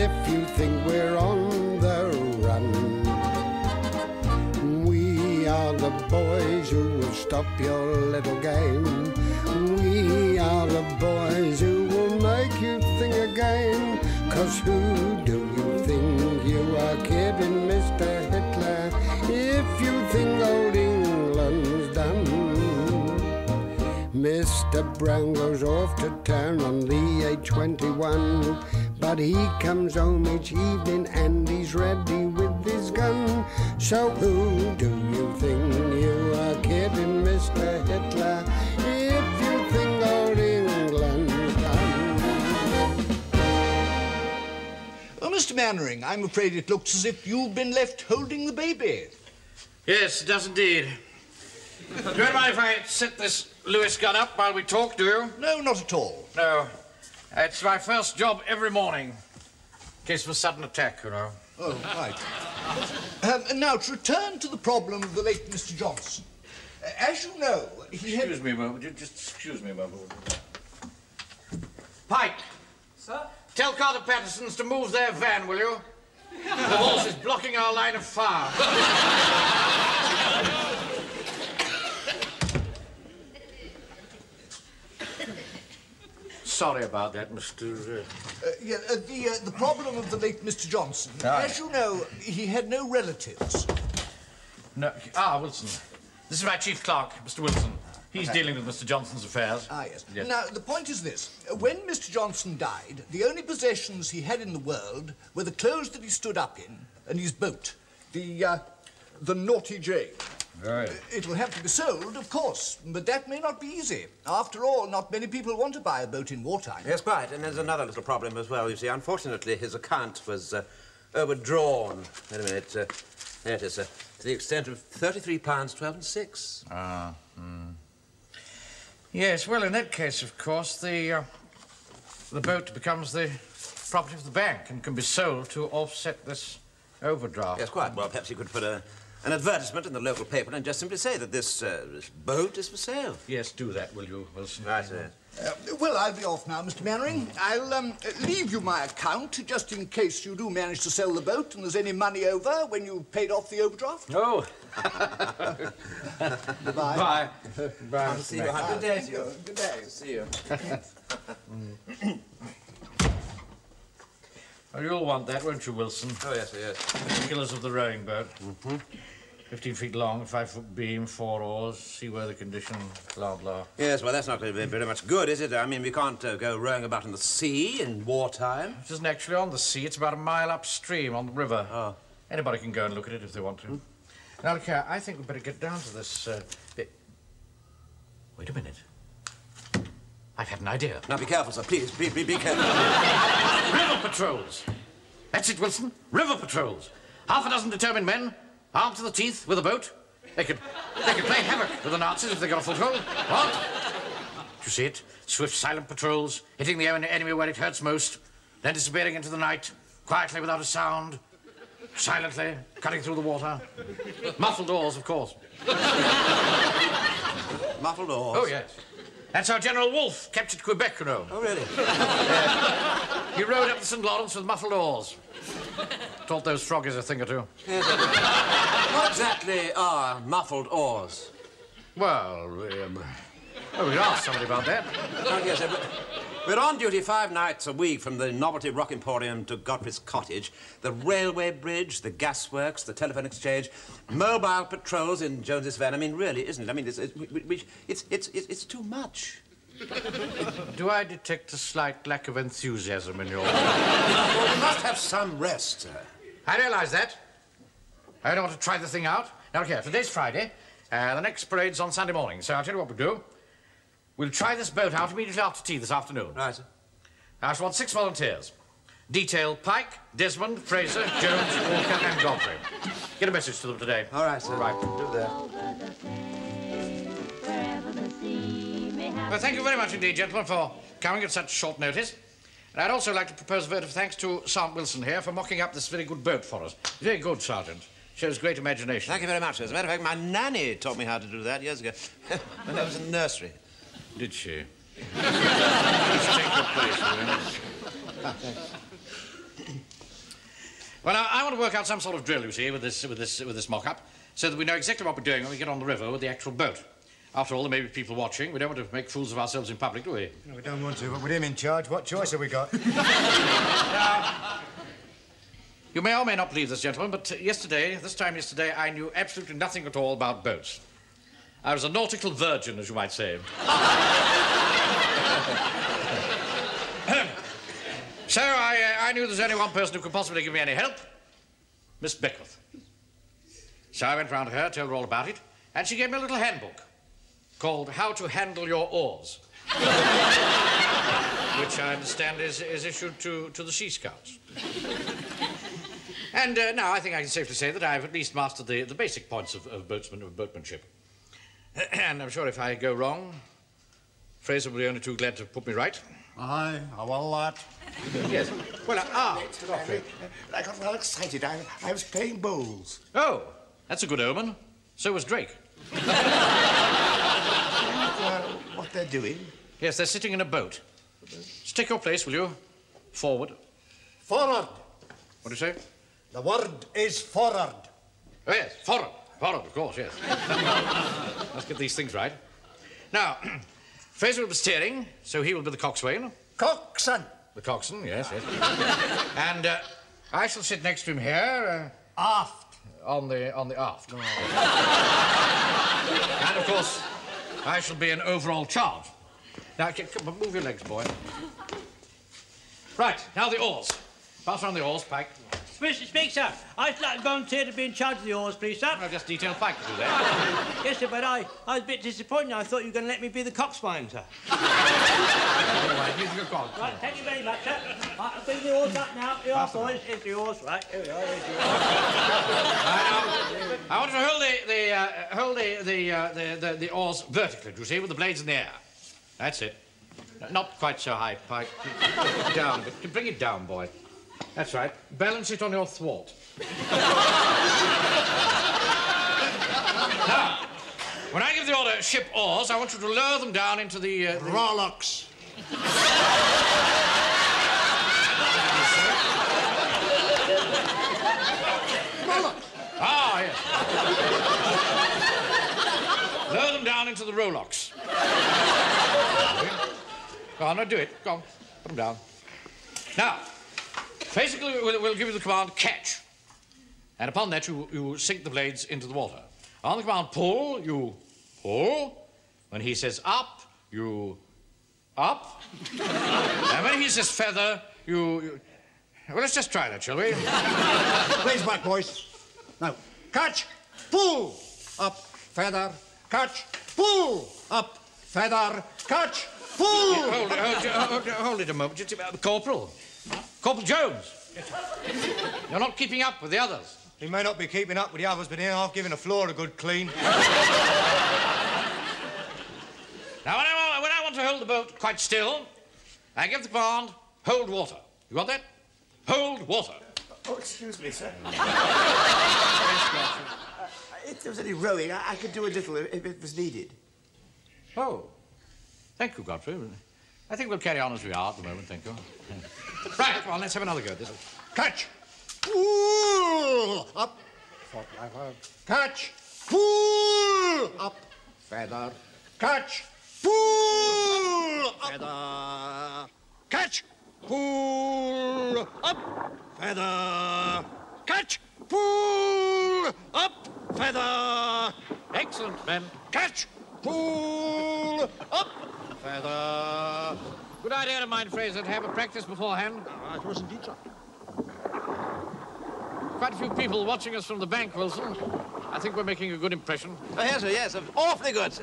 if you think we're on the run. We are the boys who will stop your little game. We are the boys who will make you think again. 'Cause who do you think you are kidding, Mr. Hitler, if you think old England's done? Mr. Brown goes off to town on the A21, but he comes home each evening and he's ready with his gun. So who do you think you are kidding, Mr. Hitler, if you think old England's done? Oh, Mr. Mannering, I'm afraid it looks as if you've been left holding the baby. Yes, it does indeed. Do you mind if I set this Lewis gun up while we talk, do you? No, not at all. No. It's my first job every morning. In case of a sudden attack, you know. Oh, right. Now, to return to the problem of the late Mr. Johnson. As you know, he had... Excuse me a moment. Just excuse me a moment. Pike. Sir? Tell Carter Pattersons to move their van, will you? The horse is blocking our line of fire. Sorry about that, Mr. the problem of the late Mr. Johnson. As you know, he had no relatives. No. Ah, Wilson. This is my chief clerk, Mr. Wilson. He's dealing with Mr. Johnson's affairs. Ah, yes. Yes. Now, the point is this. When Mr. Johnson died, the only possessions he had in the world were the clothes that he stood up in and his boat, the Naughty Jane. Right. It will have to be sold, of course, but that may not be easy. After all, not many people want to buy a boat in wartime. Yes, quite. And there's another little problem as well. You see, unfortunately, his account was overdrawn. Wait a minute. There it is, to the extent of £33.12 and 6. Ah, Yes, well, in that case, of course, the boat becomes the property of the bank and can be sold to offset this overdraft. Yes, quite. Well, perhaps you could put an advertisement in the local paper and just simply say that this boat is for sale. Yes, do that, will you, Wilson? Right, sir. Well, I'll be off now, Mr. Mannering. I'll leave you my account just in case you do manage to sell the boat and there's any money over when you've paid off the overdraft. Oh. Goodbye. Bye. Bye. I'll see you. Good day to you. Good day. See you. Well, you'll want that, won't you, Wilson? Oh, yes, yes. Particulars of the rowing boat. 15 feet long, 5-foot beam, 4 oars, seaworthy condition, blah, blah. Yes, well, that's not going to be very much good, is it? I mean, we can't go rowing about in the sea in wartime. It isn't actually on the sea. It's about a mile upstream on the river. Oh. Anybody can go and look at it if they want to. Now, look here, I think we'd better get down to this bit. Wait a minute. I've had an idea. Now, be careful, sir. Please, be careful. River patrols. That's it, Wilson. River patrols. Half a dozen determined men, armed to the teeth with a boat. They could play havoc with the Nazis if they got a foothold. What? Do you see it? Swift, silent patrols, hitting the enemy where it hurts most, then disappearing into the night, quietly without a sound, silently, cutting through the water. Muffled oars, of course. Muffled oars? Oh, yes. That's how General Wolfe captured Quebec, you know. Oh, really? He rowed up the St. Lawrence with muffled oars. Taught those froggies a thing or two. Yes, what exactly are muffled oars? Well, we asked somebody about that. Oh, yes, we're on duty 5 nights a week from the Novelty Rock Emporium to Godfrey's Cottage, the railway bridge, the gasworks, the telephone exchange, mobile patrols in Jones's van. I mean, really, isn't it? I mean, it's too much. Do I detect a slight lack of enthusiasm in your... Well, you must have some rest, sir. I realise that. I don't want to try the thing out. Now, here, today's Friday. The next parade's on Sunday morning, so I'll tell you what we'll do. We'll try this boat out immediately after tea this afternoon. Right, sir. I shall want 6 volunteers. Detail Pike, Desmond, Fraser, Jones, Walker and Godfrey. Get a message to them today. All right, sir. All right. Do that. Well, thank you very much indeed, gentlemen, for coming at such short notice. And I'd also like to propose a vote of thanks to Sergeant Wilson here for mocking up this very good boat for us. Very good, Sergeant. Shows great imagination. Thank you very much, sir. As a matter of fact, my nanny taught me how to do that years ago when I was in nursery. Did she? Please take your place, will you? Well, I want to work out some sort of drill, you see, with this mock-up, so that we know exactly what we're doing when we get on the river with the actual boat. After all, there may be people watching. We don't want to make fools of ourselves in public, do we? No, we don't want to, but with him in charge, what choice have we got? Now, you may or may not believe this, gentlemen, but this time yesterday, I knew absolutely nothing at all about boats. I was a nautical virgin, as you might say. So I knew there's only one person who could possibly give me any help, Miss Beckwith. So I went round to her, told her all about it, and she gave me a little handbook called How to Handle Your Oars, which I understand is issued to the Sea Scouts. And now I think I can safely say that I've at least mastered the basic points of boatmanship. And I'm sure if I go wrong, Fraser will be only too glad to put me right. Aye, I will that. Yes. Well, I got well excited. I was playing bowls. Oh, that's a good omen. So was Drake. What they're doing? Yes, they're sitting in a boat. Just take your place, will you? Forward. Forward. What do you say? The word is forward. Oh, yes, forward. Forward, of course, yes. Let's get these things right. Now, Fraser will be steering, so he will be the coxswain. Coxswain. The coxswain, yes. And I shall sit next to him here. Aft. On the aft. Oh. And, of course, I shall be in overall charge. Now, come on, move your legs, boy. Right, now the oars. Pass round the oars, Pike. Mr. Speaker, I'd like to volunteer to be in charge of the oars, please, sir. I've just detailed Pike to do that. Yes, sir, but I was a bit disappointed. I thought you were going to let me be the coxswain, sir. All right, here's your card. Right, thank you very much, sir. Right, I'll bring the oars up now. Here are, boys. Here's the oars. Right, here we are. Here's the oars. I want you to hold the oars vertically, do you see, with the blades in the air. That's it. Not quite so high, Pike. Down a bit. Bring it down, boy. That's right. Balance it on your thwart. Now, when I give the order ship oars, I want you to lower them down into the... Rowlocks. Ah, yes. Lower them down into the rowlocks. Go on, now do it. Go on. Put them down. Now, basically, we'll give you the command, catch. And upon that, you sink the blades into the water. On the command, pull, you pull. When he says up, you up. And when he says feather, you... Well, let's just try that, shall we? Please back, boys. Now, catch, pull, up, feather, catch, pull, up, feather, catch, pull. Hold it a moment. Just, Corporal Jones. You're not keeping up with the others. He may not be keeping up with the others, but here I've given the floor a good clean. Now, when I want to hold the boat quite still, I give the command, hold water. You got that? Hold water. Oh, excuse me, sir. If there was any rowing, I could do a little if it was needed. Oh. Thank you, Godfrey. I think we'll carry on as we are at the moment, thank you. Right, come on, let's have another go at this. Catch, pull, up, catch, pull, up, feather, catch, pull, feather, catch, pull, up, feather, catch, pull, up, feather. Excellent, men. Catch, pull, up, feather. Good idea of mine, Fraser, to have a practice beforehand. It was indeed, sir. Quite a few people watching us from the bank, Wilson. I think we're making a good impression. Oh, yes, sir, yes, awfully good, sir.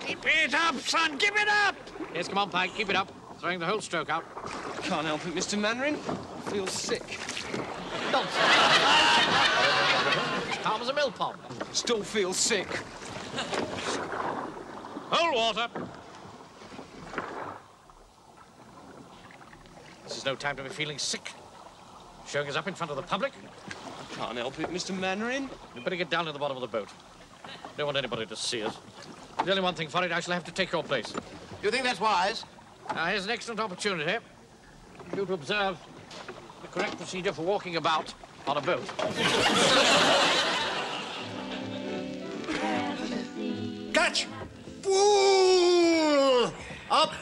Keep it up, son, keep it up! Yes, come on, Pike, keep it up. Throwing the whole stroke out. Can't help it, Mr. Mainwaring. I feel sick. Calm as a mill pond. Still feel sick. Hold water. This is no time to be feeling sick. Showing us up in front of the public. I can't help it, Mr. Mainwaring. You'd better get down to the bottom of the boat. Don't want anybody to see us. There's only one thing for it. I shall have to take your place. You think that's wise? Now, here's an excellent opportunity for you to observe the correct procedure for walking about on a boat. Catch! Pull! Up!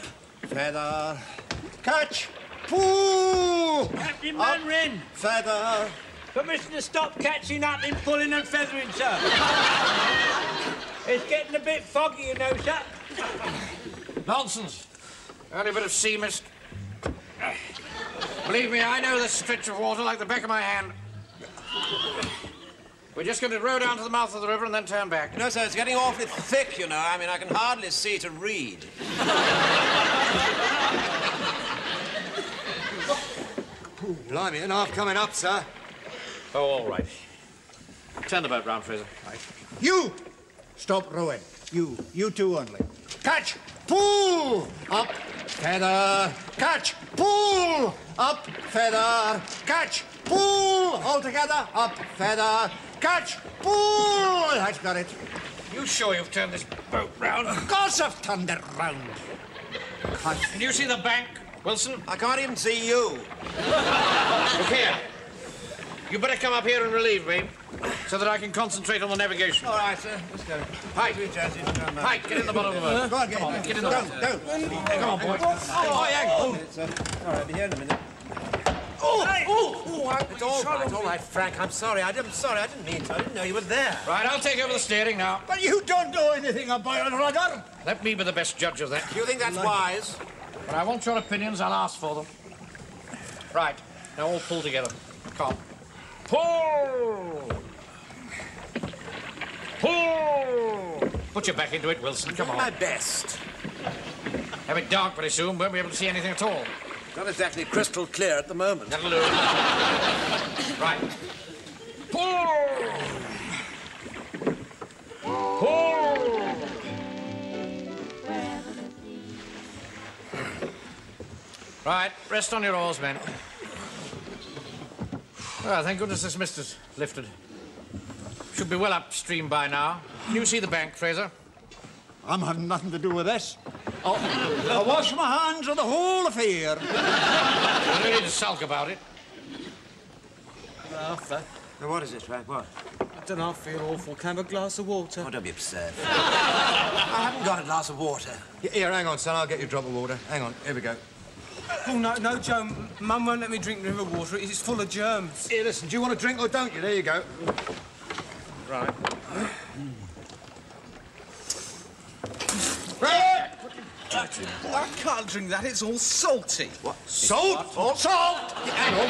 Feather! Catch! Pull! Captain Manrin! Feather! Permission to stop catching up in pulling and feathering, sir. It's getting a bit foggy, you know, sir. Nonsense. Only a bit of sea mist. Believe me, I know this stretch of water like the back of my hand. We're just going to row down to the mouth of the river and then turn back. You know, sir, it's getting awfully thick, you know. I mean, I can hardly see to read. Blimey, and half coming up, sir. Oh, all right. Turn the boat round, Fraser. Right. You! Stop rowing. You two only. Catch! Pull! Up! Feather! Catch! Pull! Up! Feather! Catch! Pull! All together! Up! Feather! Catch! Pull! That's got it. You sure you've turned this boat round? Of course I've turned it round. Can you see the bank, Wilson? I can't even see you. Look here. You better come up here and relieve me so that I can concentrate on the navigation. All right, sir. Let's go. Pike! Pike, get in the bottom of the boat. Go on, get in the boat. Go. Come on, boy. Oh, hang on. All right, be here in a minute. It's all right, Frank. I'm sorry. I didn't mean to. I didn't know you were there. Right, I'll take over the steering now. But you don't know anything about a rudder. Let me be the best judge of that. Do you think that's wise? When I want your opinions, I'll ask for them. Right, now all pull together. Come on. Pull! Pull! Put your back into it, Wilson. Come on. My best. Have it dark pretty soon. Won't be able to see anything at all. Not exactly crystal clear at the moment. That'll do. Right. Pull! Pull! Right, rest on your oars, men. Well, thank goodness this mist has lifted. Should be well upstream by now. Can you see the bank, Fraser? I'm having nothing to do with this. I'll wash my hands of the whole affair. You don't need to sulk about it. Arthur, Now, what is it, Frank? What? I don't know, I feel awful. Can I have a glass of water? Oh, don't be absurd. I haven't got a glass of water. Here, hang on, son. I'll get you a drop of water. Hang on. Here we go. Oh, no, Joe. Mum won't let me drink river water. It's full of germs. Here, listen. Do you want a drink or don't you? There you go. Right. I can't drink that. It's all salty. What? Salt? What? Salt? Hang on.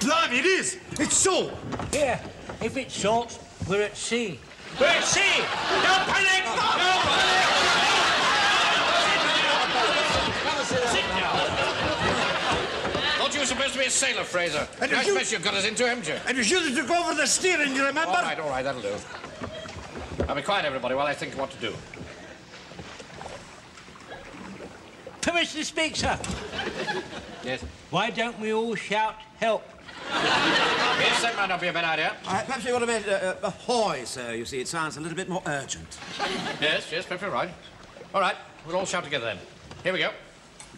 Blimey, it is. It's salt. Here, if it's salt, we're at sea. We're at sea! Don't panic! Don't panic! Sit down. Thought you were supposed to be a sailor, Fraser. And Nice you- mess you've got us into, haven't you? And you took over the steering, you remember? All right, that'll do. Now be quiet, everybody, while I think of what to do. Permission to speak, sir. Yes? Why don't we all shout help? Yes, that might not be a bad idea. Perhaps we ought to make ahoy, sir. You see, it sounds a little bit more urgent. Yes, perfectly right. All right, we'll all shout together then. Here we go.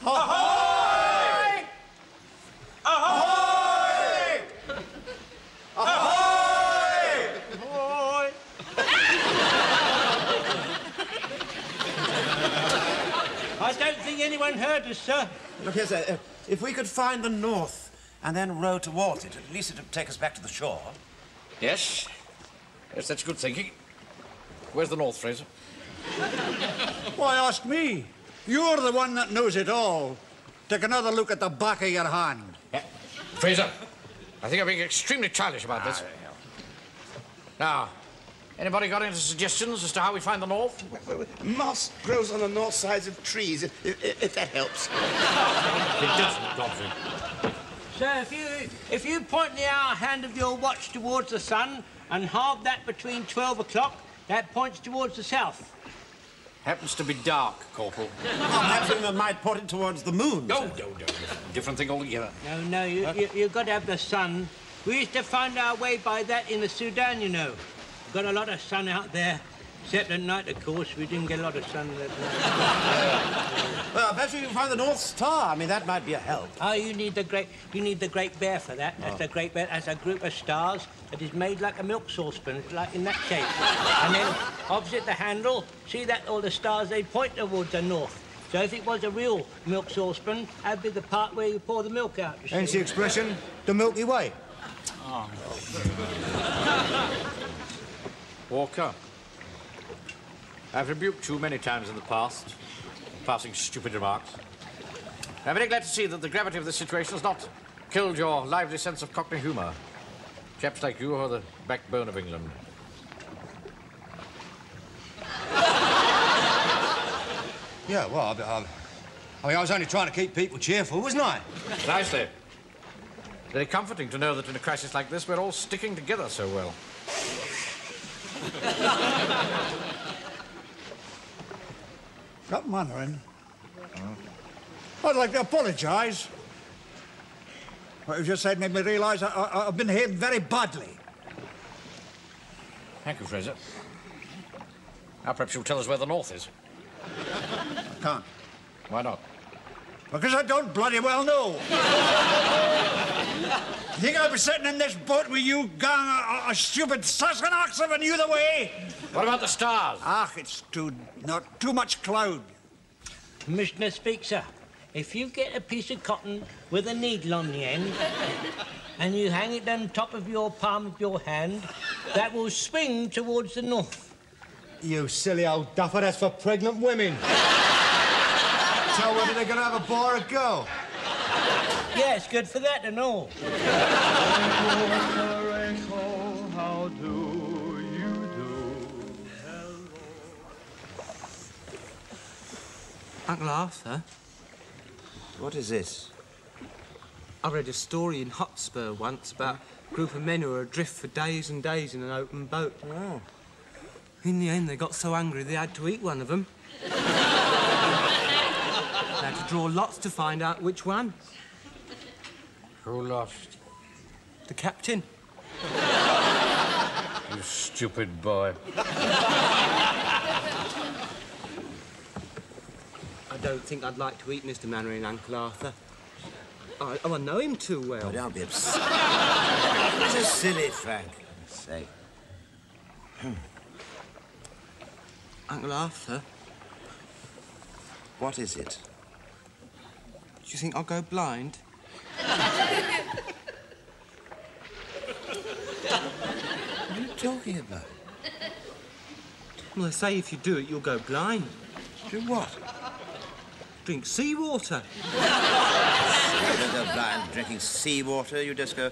Ahoy! Ahoy! Ahoy! Ahoy! I don't think anyone heard us, sir. Look here, sir. If we could find the north and then row towards it, at least it would take us back to the shore. Yes. Yes, that's good thinking. Where's the north, Fraser? Why ask me? You're the one that knows it all. Take another look at the back of your hand. Yeah. Fraser, I think I'm being extremely childish about this. Now, anybody got any suggestions as to how we find the north? Moss grows on the north sides of trees, if that helps. It doesn't, Godfrey. Sir, if you point the hour hand of your watch towards the sun and halve that between 12 o'clock, that points towards the south. Happens to be dark, Corporal. Perhaps we might point it towards the moon. No. Different thing altogether. No, you've got to have the sun. We used to find our way by that in the Sudan, you know. We've got a lot of sun out there. Except at night, of course. We didn't get a lot of sun that night. Well, perhaps you can find the North Star. I mean, that might be a help. Oh, you need the Great Bear for that. That's the Great Bear. That's a group of stars that is made like a milk saucepan, like in that shape. And then opposite the handle, see that all the stars, they point towards the north. So if it was a real milk saucepan, that'd be the part where you pour the milk out. Hence the expression, the Milky Way. Oh. Walker, I've rebuked you many times in the past, passing stupid remarks. I'm very glad to see that the gravity of this situation has not killed your lively sense of Cockney humour. Chaps like you are the backbone of England. Yeah, well, I mean, I was only trying to keep people cheerful, wasn't I? Nicely. Very comforting to know that in a crisis like this, we're all sticking together so well. Captain Mainwaring, I'd like to apologise. What you just said made me realise I've been behaved very badly. Thank you, Fraser. Now, perhaps you'll tell us where the north is. I can't. Why not? Because I don't bloody well know. You think I'll be sitting in this boat with you gang a stupid Sassenachs if I knew the way? What about the stars? Ah, it's too much cloud. Commissioner speaks, sir. If you get a piece of cotton with a needle on the end and you hang it on top of your palm of your hand, that will swing towards the north. You silly old duffer, that's for pregnant women. Tell whether they're going to have a boy or a girl. Yeah, it's good for that and all. How do you do? Uncle Arthur, What is this? I read a story in Hotspur once about a group of men who were adrift for days and days in an open boat. Oh. In the end, they got so hungry they had to eat one of them. They had to draw lots to find out which one. Who lost? The captain. You stupid boy. I don't think I'd like to eat Mr. Mainwaring, Uncle Arthur. I know him too well. Oh, don't be upset. This is silly, Frank. Say. Uncle Arthur, What is it? do you think I'll go blind? What are you talking about? Well, they say if you do it, you'll go blind. Do what? Drink seawater. You don't go blind drinking seawater. You just go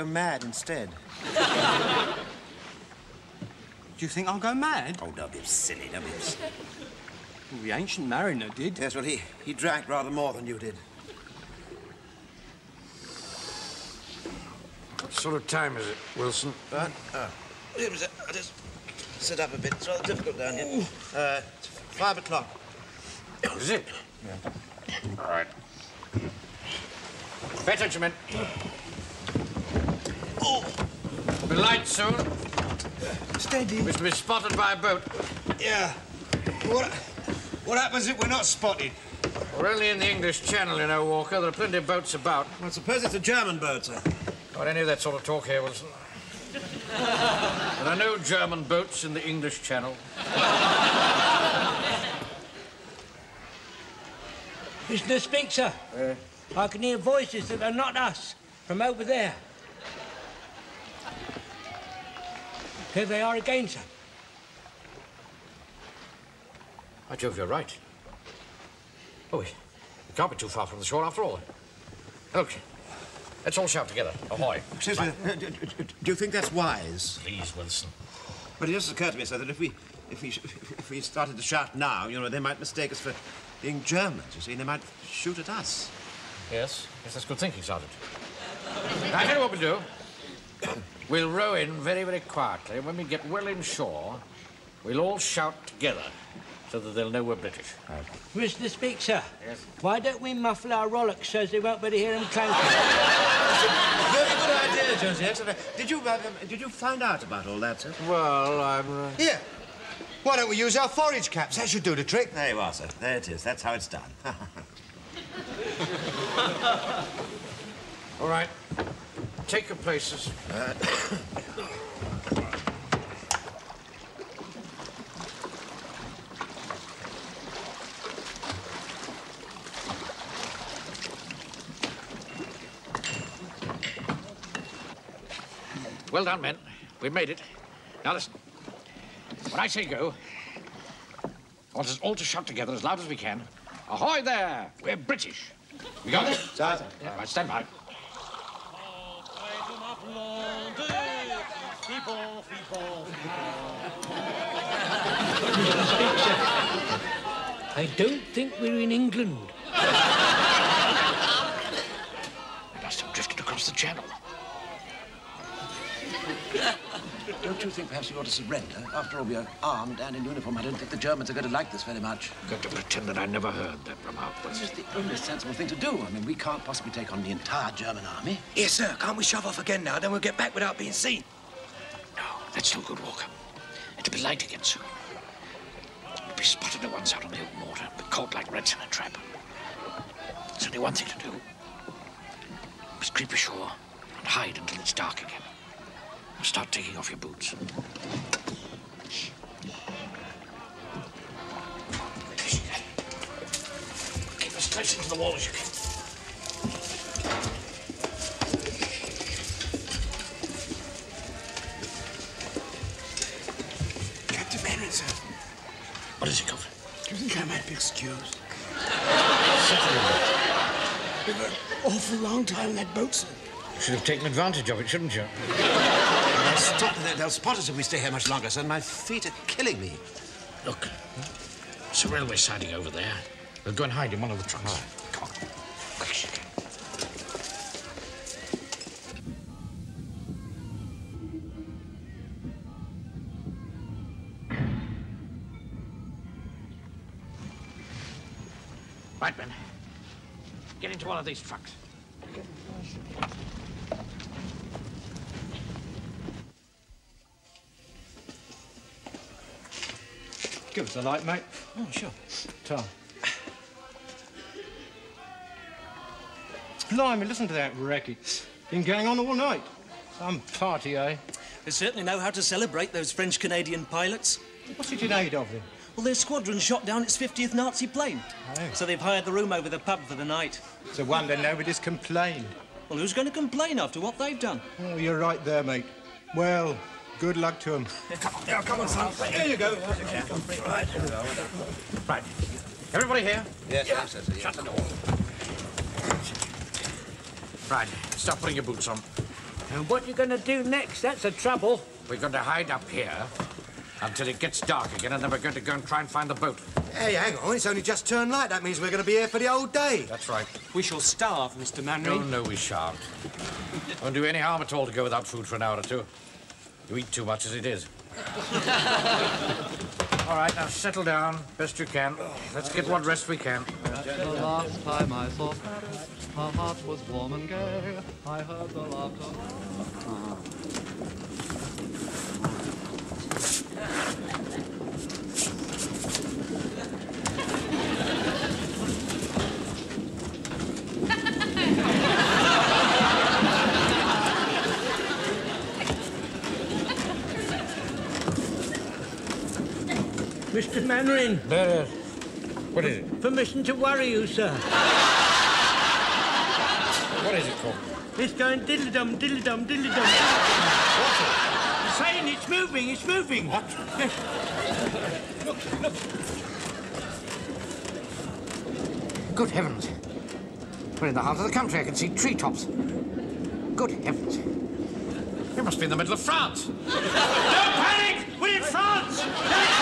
mad instead. Do you think I'll go mad? Oh, don't be silly. Don't be silly. Well, the ancient mariner did. Yes, well, he drank rather more than you did. What sort of time is it, Wilson? I'll just sit up a bit. It's rather difficult down here. It's 5 o'clock. Is it? Yeah. All right. Pay attention, men. Oh! We'll be light soon. Steady. We're to be spotted by a boat. Yeah. What happens if we're not spotted? We're only in the English Channel, you know, Walker. There are plenty of boats about. Well, suppose it's a German boat, sir. Not any of that sort of talk here, Wilson. There are no German boats in the English Channel. Commissioner speaks, sir. I can hear voices that are not us from over there. Here they are again, sir. By Jove, you're right. Oh, we can't be too far from the shore after all. Look, let's all shout together. Ahoy. Excuse me, do you think that's wise? Please, Wilson. But it just occurred to me, sir, that if we started to shout now, you know, they might mistake us for being Germans, you see, and they might shoot at us. Yes, that's good thinking, Sergeant. Now, I tell you what we'll do. We'll row in very, very quietly. When we get well inshore, we'll all shout together so that they'll know we're British. Commissioner speaks, sir. Yes? Why don't we muffle our rollicks so they won't be able to hear them clanking? Very good idea, Joseph. Did you find out about all that, sir? Well, I'm... Here. Why don't we use our forage caps? That should do the trick. There you are, sir. There it is. That's how it's done. All right. Take your places. Well done, men. We've made it. Now, listen. When I say go, I want us all to shout together as loud as we can. Ahoy there! We're British. We got it? Sir. Yeah. Right, stand by. I don't think we're in England. We must have drifted across the channel. Don't you think perhaps we ought to surrender? After all, we are armed and in uniform. I don't think the Germans are going to like this very much. I'm going to pretend that I never heard that remark. It's just the only sensible thing to do. I mean, we can't possibly take on the entire German army. Yes, sir. Can't we shove off again now? Then we'll get back without being seen. No, that's no good, Walker. It'll be light again soon. We'll be spotted at once out on the open water, be caught like rats in a trap. There's only one thing to do. We must creep ashore and hide until it's dark again. We'll start taking off your boots. Keep as close into the wall as you can. Captain Mannering, sir. What is it, Governor? Do you think I might be excused? Certainly not. We've been an awful long time in that boat, sir. You should have taken advantage of it, shouldn't you? Stop. They'll spot us if we stay here much longer, sir. My feet are killing me. Look, it's a railway siding over there. We'll go and hide in one of the trucks. Right. Come on. Quick as you can. Right, men. Get into one of these trucks. Give us a light, mate. Oh, sure. Tom. Blimey, listen to that racket. Been going on all night. Some party, eh? They certainly know how to celebrate, those French-Canadian pilots. What's it in aid of then? Well, their squadron shot down its 50th Nazi plane. Oh. So they've hired the room over the pub for the night. It's a wonder nobody's complained. Well, who's going to complain after what they've done? Oh, you're right there, mate. Well, good luck to them. Come on, son. Here you go. Right. Everybody here? Yes, yes, yes. Shut the door. Right. Stop putting your boots on. And what you going to do next? That's the trouble. We're going to hide up here until it gets dark again, and then we're going to go and try and find the boat. Hey, hang on. It's only just turned light. That means we're going to be here for the whole day. That's right. We shall starve, Mr. Mannering. No, we shan't. Won't do any harm at all to go without food for an hour or two. You eat too much as it is. All right, now settle down, best you can. Let's get what rest we can. The last time I saw Paris, my heart was warm and gay. I heard the laughter. Mr. Mannering. There. What is it? Permission to worry you, sir. What is it called? It's going diddly-dum, diddly-dum, diddly-dum. What's it? I'm saying it's moving, it's moving. What? Yes. Look. Good heavens. We're in the heart of the country. I can see treetops. Good heavens. We must be in the middle of France. Don't panic! We're in France! Don't panic!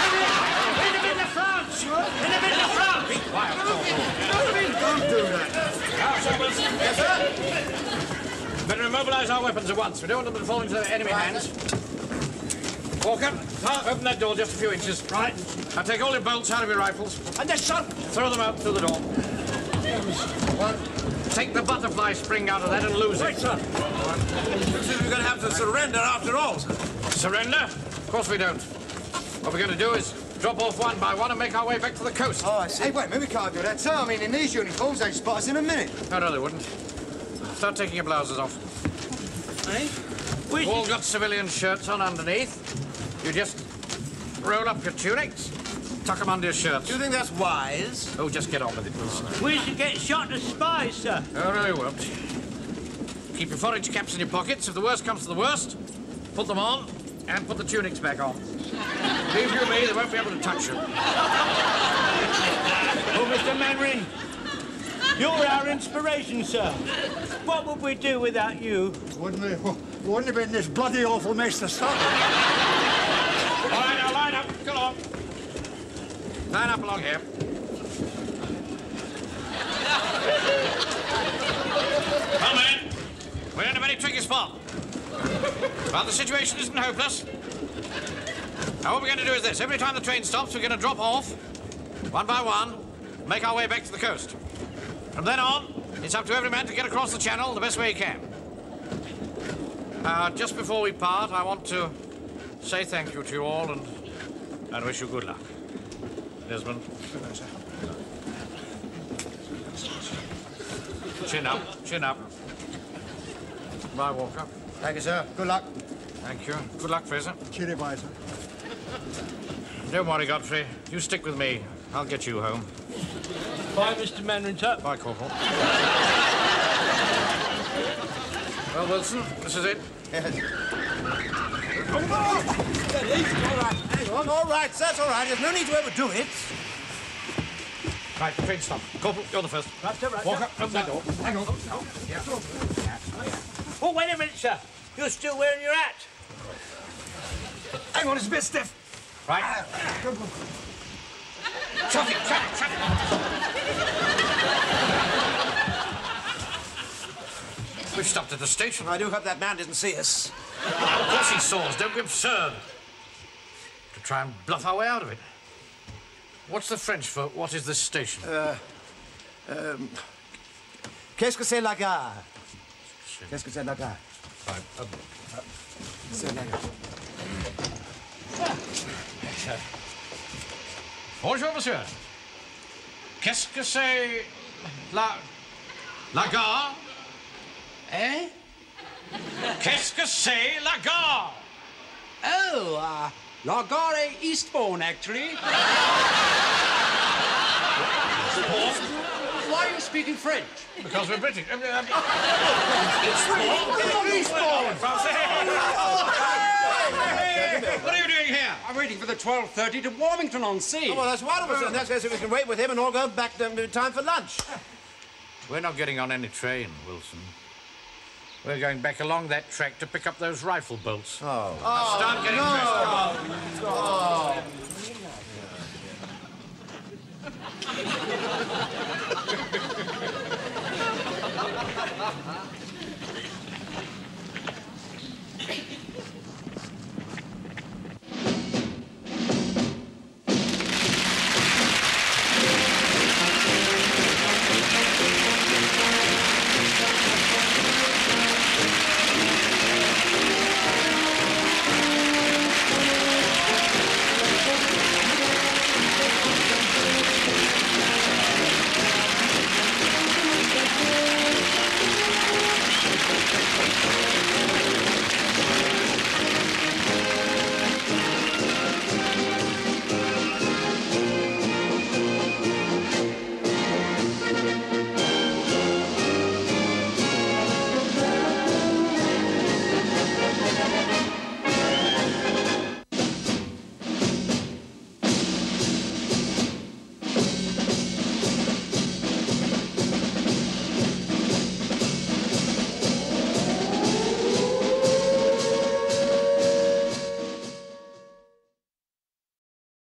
We're in the middle of France! In the middle of France! Be quiet. Don't do that. Yes, sir? Better immobilize our weapons at once. We don't want them to fall into enemy hands. Walker, open that door just a few inches. Right. Now take all your bolts out of your rifles. And the sun! Throw them out through the door. Take the butterfly spring out of that and lose it. sir. Looks as if we're going to have to surrender after all, sir. Surrender? Of course we don't. What we're going to do is drop off one by one and make our way back to the coast. Oh, I see. Hey, wait a minute, we can't do that, sir. I mean, in these uniforms, they'd spot us in a minute. No, they wouldn't. Start taking your blouses off. Eh? We've all got civilian shirts on underneath. You just roll up your tunics, tuck them under your shirts. Do you think that's wise? Oh, just get on with it, Wilson. We should get shot as spies, sir. Oh, no, you won't. Keep your forage caps in your pockets. If the worst comes to the worst, put them on and put the tunics back on. Leave you and me, they won't be able to touch you. Oh, Mr. Mannering, you're our inspiration, sir. What would we do without you? Wouldn't have been this bloody awful mess to start with. All right, now line up. Go along. Line up along here. Come in. We're in a very tricky spot. But the situation isn't hopeless. Now, what we're going to do is this. Every time the train stops, we're going to drop off, one by one, make our way back to the coast. From then on, it's up to every man to get across the channel the best way he can. Just before we part, I want to say thank you to you all and wish you good luck. Desmond. Chin up, chin up. Bye, Walker. Thank you, sir. Good luck. Thank you. Good luck, Fraser. Cheery, bye, sir. Don't worry, Godfrey. You stick with me. I'll get you home. Bye, Mr. Mannering, sir. Bye, Corporal. Well, Wilson, this is it. Yes. All right, hang on. All right, sir, that's all right. There's no need to overdo it. Right, train stop. Corporal, you're the first. Right, sir, right, Walker, sir. open that door. Hang on. Oh, wait a minute, sir. You're still wearing your hat. Hang on, it's a bit stiff. Right. Shut it, shut it, shut it. We've stopped at the station. I do hope that man didn't see us. Of course he saw us. Don't be absurd. To try and bluff our way out of it. What's the French for what is this station? Qu'est-ce que c'est la gare? Qu'est-ce que c'est la gare? Right. C'est la gare. Bonjour, monsieur. Qu'est-ce que c'est la gare? Eh? Qu'est-ce que c'est la gare? Oh, La Gare Eastbourne, actually. Why are you speaking French? Because we're British. What are you doing here? I'm waiting for the 12:30 to Warmington-on-Sea. Oh, well, that's wonderful, sir. In that case, we can wait with him and all go back to time for lunch. We're not getting on any train, Wilson. We're going back along that track to pick up those rifle bolts. Oh. Now start getting dressed.